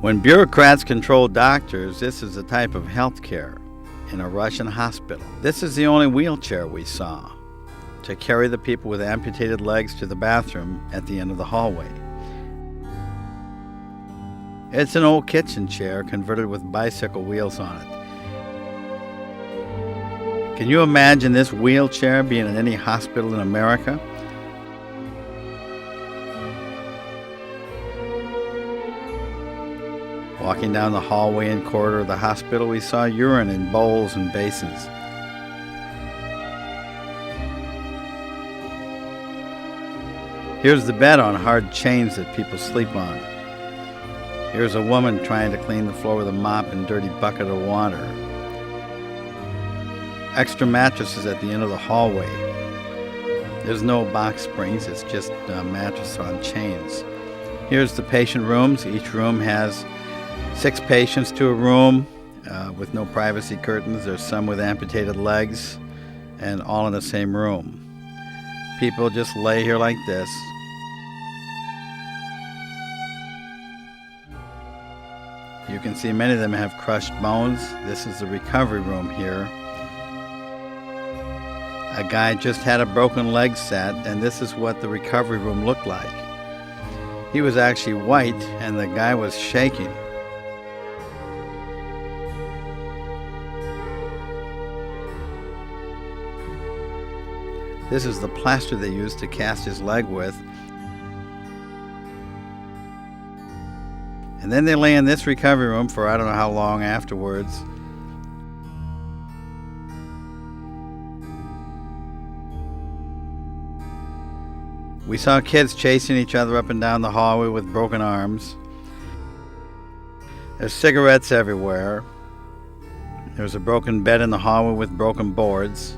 When bureaucrats control doctors, this is a type of health care in a Russian hospital. This is the only wheelchair we saw to carry the people with amputated legs to the bathroom at the end of the hallway. It's an old kitchen chair converted with bicycle wheels on it. Can you imagine this wheelchair being in any hospital in America? Walking down the hallway and corridor of the hospital, we saw urine in bowls and basins. Here's the bed on hard chains that people sleep on. Here's a woman trying to clean the floor with a mop and dirty bucket of water. Extra mattresses at the end of the hallway. There's no box springs, it's just a mattress on chains. Here's the patient rooms. Each room has 6 patients to a room with no privacy curtains. There's some with amputated legs and all in the same room. People just lay here like this. You can see many of them have crushed bones. This is the recovery room here. A guy just had a broken leg set, and this is what the recovery room looked like. He was actually white, and the guy was shaking. This is the plaster they used to cast his leg with. And then they lay in this recovery room for I don't know how long afterwards. We saw kids chasing each other up and down the hallway with broken arms. There's cigarettes everywhere. There's a broken bed in the hallway with broken boards.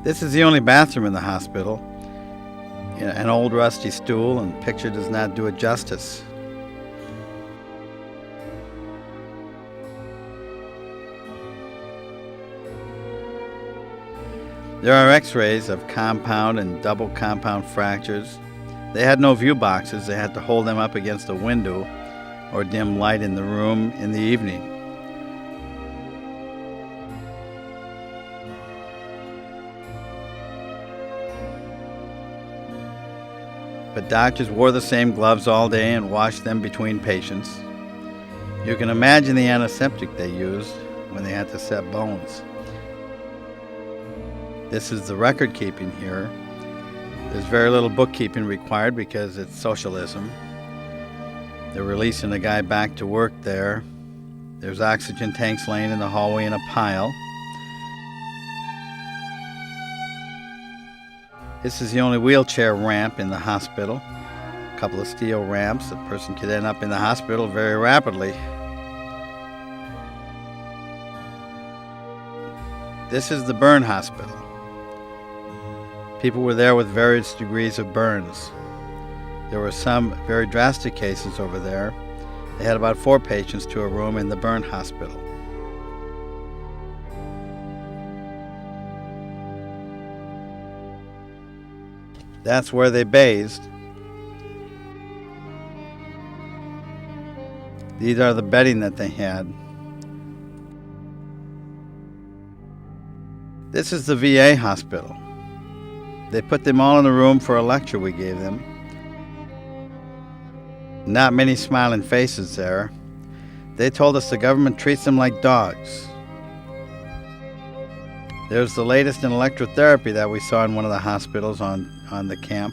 This is the only bathroom in the hospital. An old rusty stool, and the picture does not do it justice. There are x-rays of compound and double compound fractures. They had no view boxes. They had to hold them up against a window or dim light in the room in the evening. But doctors wore the same gloves all day and washed them between patients. You can imagine the antiseptic they used when they had to set bones. This is the record keeping here. There's very little bookkeeping required because it's socialism. They're releasing the guy back to work there. There's oxygen tanks laying in the hallway in a pile. This is the only wheelchair ramp in the hospital. A couple of steel ramps. A person could end up in the hospital very rapidly. This is the burn hospital. People were there with various degrees of burns. There were some very drastic cases over there. They had about 4 patients to a room in the burn hospital. That's where they bathed. These are the bedding that they had. This is the VA hospital. They put them all in a room for a lecture we gave them. Not many smiling faces there. They told us the government treats them like dogs. There's the latest in electrotherapy that we saw in one of the hospitals on the camp.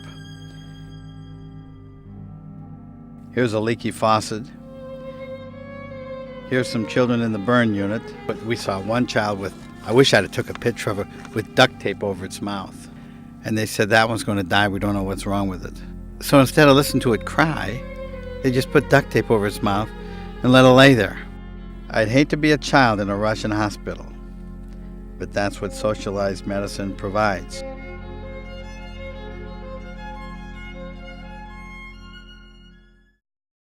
Here's a leaky faucet. Here's some children in the burn unit. But we saw one child with, I wish I'd have took a picture of her, with duct tape over its mouth. And they said that one's going to die, we don't know what's wrong with it. So instead of listening to it cry, they just put duct tape over its mouth and let it lay there. I'd hate to be a child in a Russian hospital. But that's what socialized medicine provides.